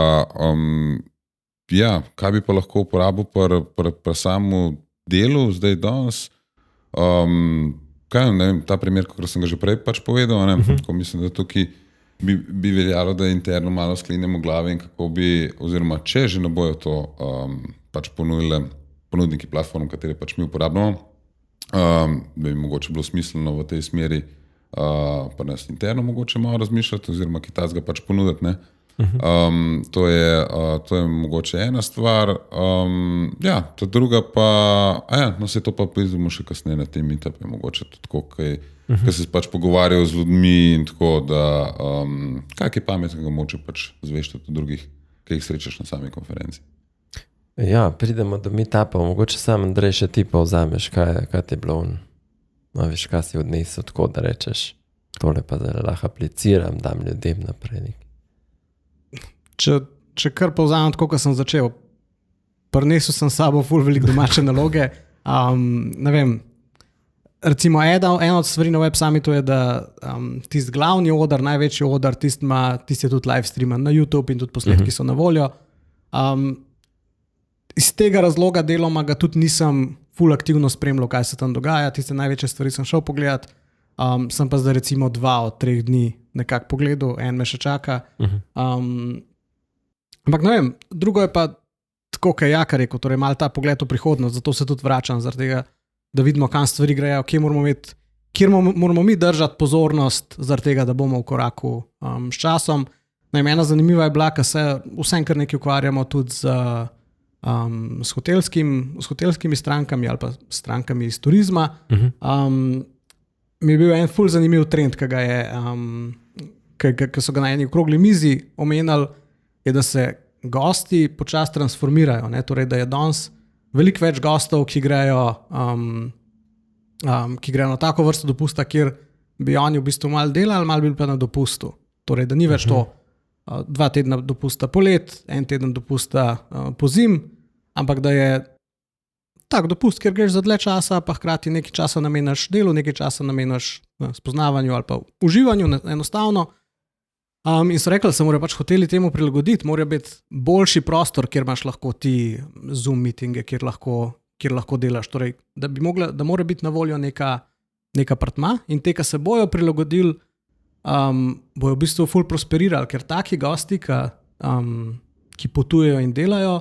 kaj bi pa lahko uporabil pri samem delu zdaj danes? Ne vem, ta primer, kot sem ga že prej pač povedal, tako mislim, da tukaj bi veljalo, da interno malo sklenemo glave in kako bi, oziroma če že ne bojo to pač ponudili ponudniki platform, katere pač mi uporabljamo, bi mogoče bilo smiselno v tej smeri pa nas interno mogoče malo razmišljati oziroma kaj tazga pač ponuditi, ne? To je mogoče ena stvar. Ta druga pa, se to pa izvemo še kasneje na tem meetupu, mogoče tudi tako, kaj se pač pogovarjajo z ljudmi in tako, da kaj pametnega moče pač zveš tudi drugih, kaj jih srečaš na sami konferenci. Pridemo do meetupa, mogoče sam Andrej še ti pa vzameš, kaj ti je bilo veš, kaj si odnesel tako, da rečeš, tole pa zdaj lahko apliciram, dam ljudem naprej nekaj. Če kar povzamem tako, kot sem začel, prinesel sem s sabo ful veliko domače naloge. Ne vem, recimo ena od stvari na Web Summitu je, da tisti glavni oder, največji oder, tisti je tudi live streaman na YouTube in tudi posnetki so na voljo. iz tega razloga deloma ga tudi nisem ful aktivno spremljal, kaj se tam dogaja. Tiste največje stvari sem šel pogledat. Sem pa zdaj recimo 2 od 3 dni nekako pogledal, en me še čaka. Ampak ne vem, drugo je pa tako, kaj Jaka rekel, torej malo ta pogled v prihodnost, zato se tudi vračam zaradi tega, da vidimo, kam stvari grejo, kjer moramo mi držati pozornost zaradi tega, da bomo v koraku s časom. Ena zanimiva je bila, ker se vsem kar nekaj ukvarjamo tudi s hotelskimi strankami ali pa strankami iz turizma. Mi je bil en ful zanimiv trend, ki so ga na eni okrogli mizi omenjali, je, da se gosti počasi transformirajo. Ne? Torej, da je danes veliko več gostov, ki grejo na tako vrsto dopusta, kjer bi oni v bistvu malo delali, malo bi pa na dopustu. Torej, da ni več to 2 tedna dopusta polet, 1 teden dopusta pozim, ampak da je tak dopust, kjer greš za dlje časa, pa hkrati nekaj časa namenaš delu, nekaj časa namenaš spoznavanju ali pa uživanju enostavno. In so rekli, da se morajo pač hoteli temu prilagoditi, mora biti boljši prostor, kjer imaš lahko ti Zoom meetinge, kjer lahko delaš. Torej, da mora biti na voljo neka apartma in te, ki se bojo prilagodili, bojo v bistvu ful prosperirali, ker taki gosti, ki potujejo in delajo,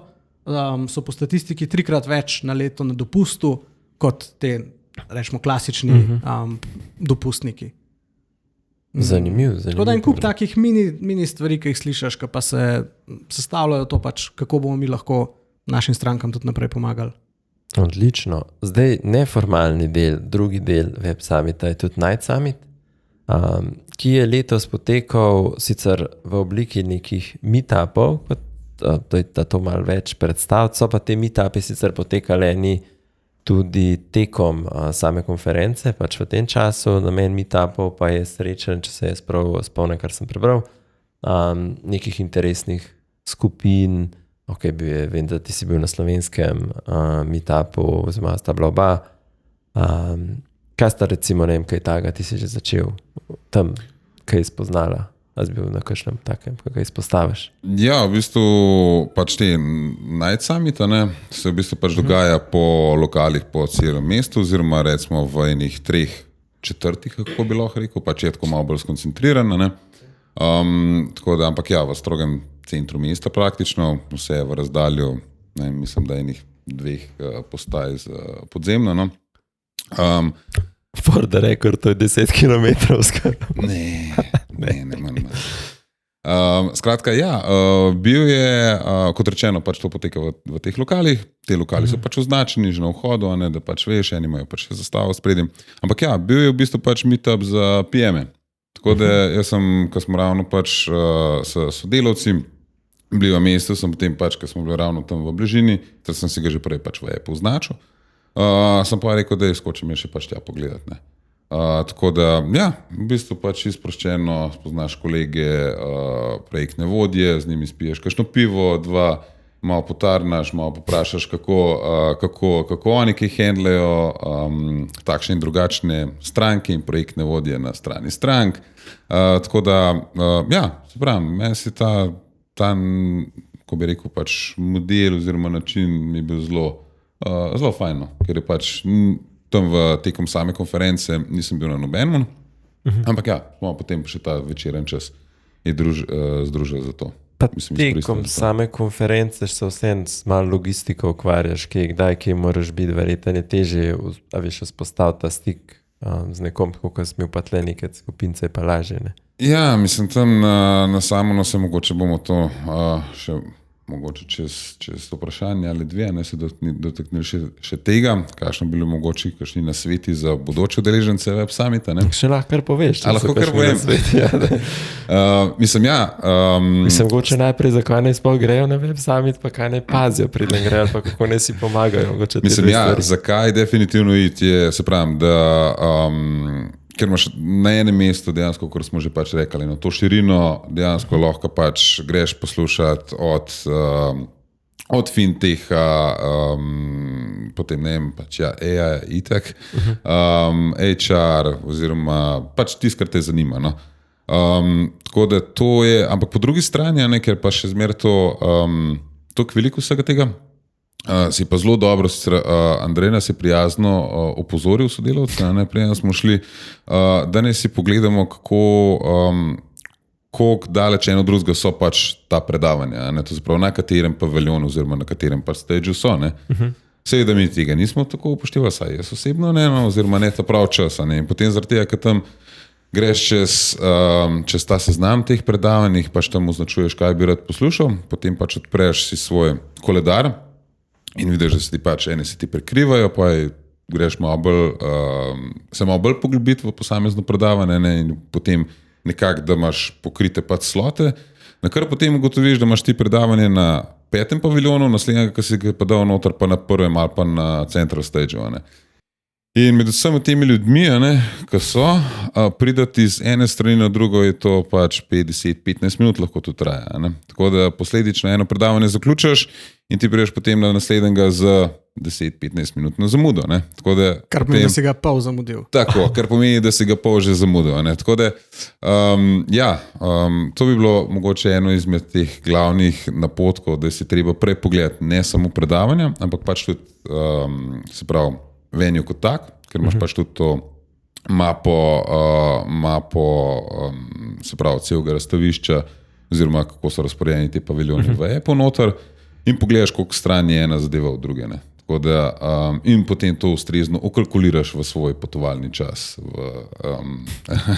so po statistiki 3-krat več na leto na dopustu, kot te, rečemo, klasični dopustniki. Zanimiv. Tako da en kup takih mini stvari, ki jih slišiš, ki pa se sestavljajo to pač, kako bomo mi lahko našim strankam tudi naprej pomagali. Odlično. Zdaj neformalni del, drugi del Web Summita je tudi Night Summit, ki je letos potekal sicer v obliki nekih meetupov, da to malo več predstaviti, so pa te meetupi sicer potekali eni tudi tekom same konference, pač v tem času. Namen meetupov pa je srečen, če se jaz prav spomnim, kar sem prebral, nekih interesnih skupin. Vem, da ti si bil na slovenskem meetupu, oziroma sta bila oba. Kaj sta recimo, ne vem, kaj taga, ti si že začel tam, kaj spoznala? A si bil na kakšnem takem, kaj izpostaviš? Ja, v bistvu pač te Night Summita, se v bistvu pač dogaja po lokalih po celem mestu, oziroma recimo v enih 3 četrtih, kako bi lahko rekel, pač je tako malo bolj skoncentrirana. Tako da, ampak ja, v strogem centru mesta praktično, vse je v razdalju, mislim, da enih 2 postaj z podzemno. For the record, to je 10 km skoraj. Ne, manj. Skratka, ja, bil je, kot rečeno, pač to poteka v teh lokalih. Te lokali so pač označeni že na vhodu, da pač veš, eni imajo pač zastavo spredjem. Ampak ja, bil je v bistvu pač meetup za PM-e. Tako da jaz sem, ko smo ravno pač s sodelavci bili v mestu, sem potem pač, ko smo bili ravno tam v bližini, ter sem si ga že prej pač v Apple označil. Sem pa rekel, da je skočim še pač tja pogledati. Tako da, ja, v bistvu pač izproščeno spoznaš kolege, projektne vodje, z njimi spiješ kakšno pivo, 2, malo potarnaš, malo poprašaš, kako oni kaj handlejo, takšne in drugačne stranke in projektne vodje na strani strank. Tako da, ja, se pravim, meni si ta, ko bi rekel, pač model oziroma način mi je bil zelo fajno, ker je pač tam tekom same konference nisem bil na nobenem, ampak ja, smo potem še ta večeren čas je združili za to. Pa tekom same konference se vsem malo logistiko ukvarjaš, kdaj moraš biti, verjetno je težje, a veš, vzpostaviti ta stik z nekom, kako si imel pa tle neke skupince, pa lažje, ne? Ja, mislim, tam na samo se mogoče bomo to še mogoče čez vprašanje ali 2, ne se dotaknili še tega, kakšno bili mogoče kakšni nasveti za bodoče udeležence Web Summita. Še lahko kar poveš. Lahko kar povem. Mislim, mogoče najprej, zakaj ne sploh grejo na Web Summit, pa kaj ne pazijo, preden grejo, pa kako ne si pomagajo. Mislim, zakaj definitivno iti je, se pravim, da ker imaš na enem mestu dejansko, kot smo že pač rekli, to širino dejansko lahko pač greš poslušati od fintecha, potem ne vem, pač ja, AI, itak, HR oziroma pač tisto, kar te zanima. Tako da to je, ampak po drugi strani, ker pa še zmeraj toliko veliko vsega tega, Si pa zelo dobro, Andrej nas je prijazno opozoril sodelavce, preden smo šli, da ne si pogledamo, kako daleč eno drugega so pač ta predavanja, to se pravi na katerem paviljonu oziroma na katerem pa stageu so. Seveda mi tega nismo tako upoštevali, saj jaz osebno ne, oziroma ne ta prav čas. In potem zaradi tega, ker tam greš čez ta seznam teh predavanj, pač tam označuješ, kaj bi rad poslušal, potem pač odpreš si svoj koledar in vidiš, da se ti pač ene se ti prekrivajo, pa greš se malo bolj poglobiti v posamezno predavanje in potem nekako, da imaš pokrite pač slote, na kar potem ugotoviš, da imaš ti predavanje na 5. paviljonu, naslednjega, ki si ga pa dal noter, pa na 1. ali pa na central stageu. In med vsemi temi ljudmi, ki so, pridati iz ene strani na drugo je to pač 5-10-15 minut lahko to traja. Tako da posledično eno predavanje zaključaš in ti prideš potem na naslednjega z 10-15 minut na zamudo. Kar pomeni, da si ga pol zamudil. Tako, kar pomeni, da si ga pol že zamudil. Tako da, to bi bilo mogoče eno izmed teh glavnih napotkov, da si treba prej pogledati ne samo predavanja, ampak pač tudi, se pravi, venue kot tak, ker imaš pač tudi to mapo se pravi, celega razstavišča oziroma kako so razporejeni ti paviljoni v Apple noter in pogledaš, koliko stran je ena zadeva od druge. Tako da, in potem to ustrezno okalkuliraš v svoj potovalni čas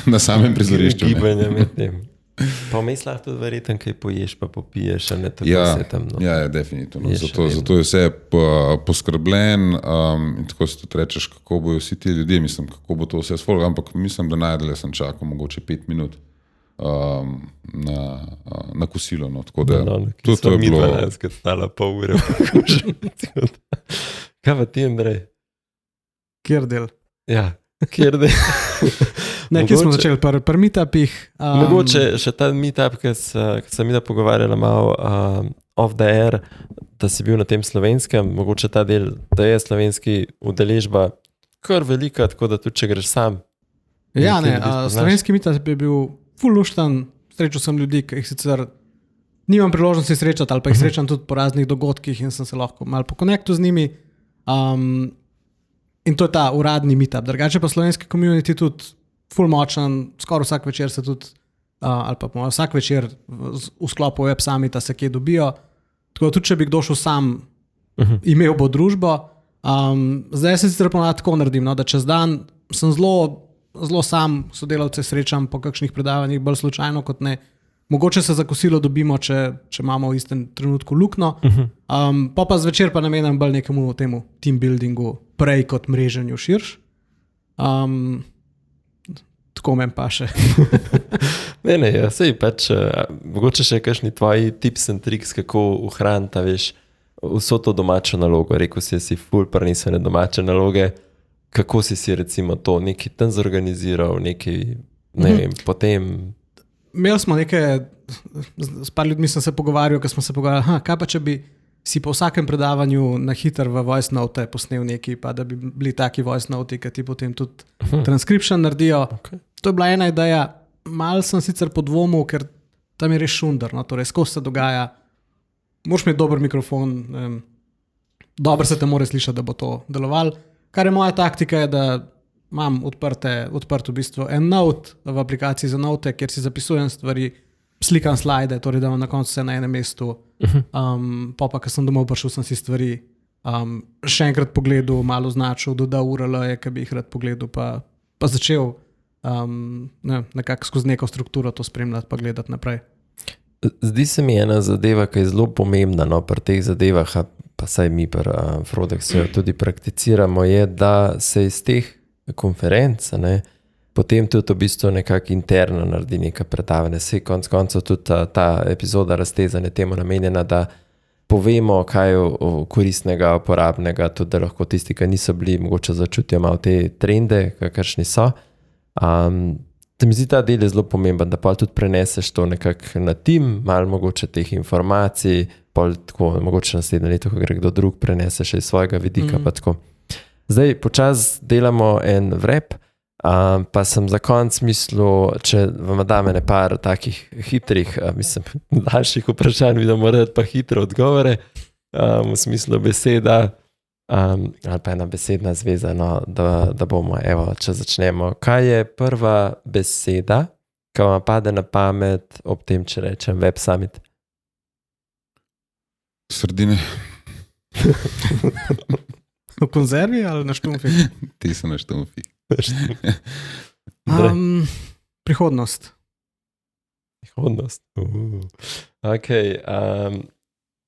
na samem prizorišču. Gibanje med tem. Pa vmes lahko tudi verjetno, kaj poješ, pa popiješ, ne tako vse tam. Ja, definitivno. Zato je vse poskrbljen in tako si tudi rečeš, kako bojo vsi ti ljudje, mislim, kako bo to vse sfolgo, ampak mislim, da najdele sem čakal mogoče 5 minut na kosilo. Tako da, to je bilo... Midva stala pol ure. Kaj pa ti, Andrej? Kjer del? Ja, kjer del? Ne, kje smo začeli? Pri meetupih? Mogoče še ta meetup, ki sem mi da pogovarjala malo off the air, da si bil na tem slovenskem, mogoče ta del, da je slovenski udeležba kar velika, tako da tudi če greš sam. Ja, ne, slovenski meetup je bil ful luštan, srečal sem ljudi, ki jih sicer nimam priložnosti srečati, ali pa jih srečam tudi po raznih dogodkih in sem se lahko malo pokonektil z njimi. In to je ta uradni meetup. Drugače pa slovenski community tudi ful močan, skoraj vsak večer se tudi, ali pa vsak večer v sklopu Web Summita se kje dobijo. Tako da tudi, če bi kdo šel sam, imel bo družbo. Zdaj se sicer ponavadi tako naredim, da čez dan sem zelo sam sodelavce srečam po kakšnih predavanjih, bolj slučajno kot ne. Mogoče se za kosilo dobimo, če imamo v istem trenutku luknjo. Pa zvečer pa namenam bolj nekemu temu team buildingu prej kot mreženju širš. Tako men pa še. Ne, ja, sej pač, mogoče še kakšni tvoji tips and tricks, kako ohraniti, veš, vso to domačo nalogo. Rekel si ful prenesene domače naloge, kako si recimo to nekaj tam zorganiziral, nekaj, ne vem, potem... Imeli smo nekaj, s par ljudmi sem se pogovarjal, kaj pa če bi si po vsakem predavanju na hiter v voice note posnel nekaj, pa da bi bili taki voice note, ki ti potem tudi transcription naredijo. Okay. To je bila ena ideja. Mal sem sicer podvomil, ker tam je res šunder, torej skozi se dogaja. Moraš imeti dober mikrofon, dobro se te mora slišati, da bo to delovalo. Kar je moja taktika, je, da imam odprt v bistvu en note v aplikaciji za note, kjer si zapisujem stvari, slikam slajde, torej da imam na koncu vse na enem mestu. Pa, ko sem domov prišel, sem si stvari še enkrat pogledal, malo označil, dodal URL-je, ki bi jih rad pogledal, pa začel nekako skozi neko strukturo to spremljati pa gledati naprej. Zdi se mi ena zadeva, ki je zelo pomembna pri teh zadevah, pa saj mi pri Frodexu tudi prakticiramo, je, da se iz teh konferenc, potem tudi v bistvu nekako interno naredi nekaj predavanja. Sej konc koncev tudi ta epizoda raztezanja temu namenjena, da povemo, kaj je koristnega, uporabnega, tudi da lahko tisti, ki niso bili, mogoče začutijo malo te trende, kakršni so. Se mi zdi ta del je zelo pomemben, da pa tudi preneseš to nekako na tim, malo mogoče teh informacij, pol tako mogoče naslednje leto, ko gre kdo drug, preneseš iz svojega vidika, pa tako. Zdaj, počas delamo en wrap, pa sem za konc mislil, če vam dam ene par takih hitrih, daljših vprašanj, da morate pa hitro odgovore. v smislu beseda, ali pa ena besedna zveza, no, da bomo, evo, če začnemo. Kaj je prva beseda, ki vam pade na pamet ob tem, če rečem Web Summit? Sardine, V konzervi ali na štumfi? ti so na štumfi. Prihodnost. Prihodnost. Okay,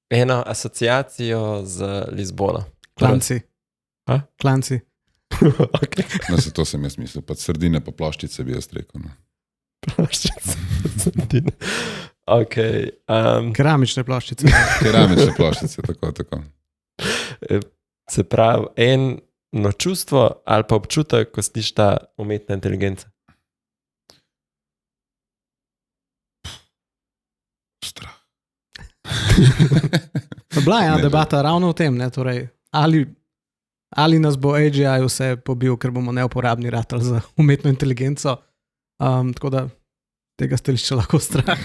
eno asociacijo z Lizbono. Klanci. A? Klanci. Okay. No, se to sem jaz mislil, pa sardine pa ploščice bi jaz rekel. No. Ploščice. Okay, Keramične ploščice. Keramične ploščice, tako. se pravi, eno čustvo ali pa občutek, ko slišiš ta umetna inteligenca. Strah. Bila je ena Ne, debata ravno o tem, ne, torej, ali nas bo AGI vse pobil, ker bomo neuporabni ratali za umetno inteligenco. Tako da tega stališča lahko strah.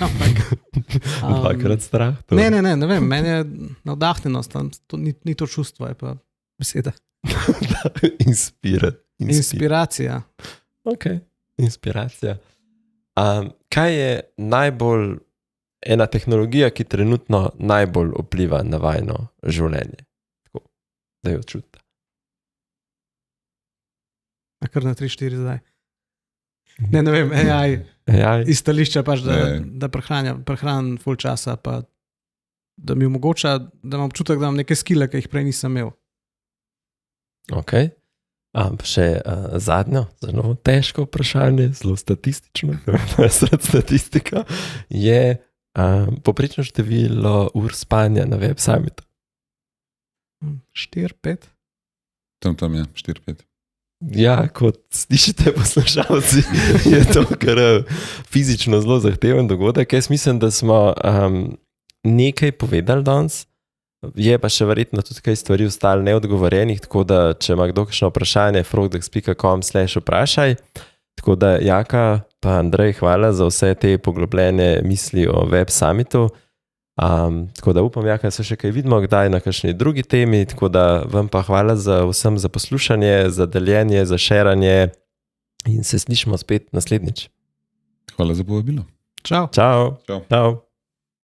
Dvakrat strah. To. Ne vem, meni je navdahnjenost, to ni to čustvo, je pa beseda. Inspiracija. Ok, inspiracija. Kaj je ena tehnologija, ki trenutno najbolj vpliva na vajno življenje? Tako, da jo čutite. Kar na 3-4 zdaj. Ne vem, AI. Iz stališča pač, da prehranim full časa, pa da mi omogoča, da imam občutek, da imam neke skille, ki jih prej nisem imel. Ok. Še zadnjo, zelo težko vprašanje, zelo statistično, statistika je poprečno število ur spanja na Web Summitu. 4-5? Tam je 4-5. Ja, kot slišite poslušalci, je to kar fizično zelo zahteven dogodek. Jaz mislim, da smo nekaj povedali danes, je pa še verjetno tudi kaj stvari ostalo neodgovorjenih, tako da če ima kdo kakšno vprašanje, frogdex.com/vprašaj. Tako da Jaka pa Andrej, hvala za vse te poglobljene misli o Web Summitu. Tako da upam, Jaka, se še kaj vidimo kdaj na kakšni drugi temi, tako da vam pa hvala vsem za poslušanje, za deljenje, za šeranje in se slišimo spet naslednjič. Hvala za povabilo. Čau. Čau. Čau. Čau.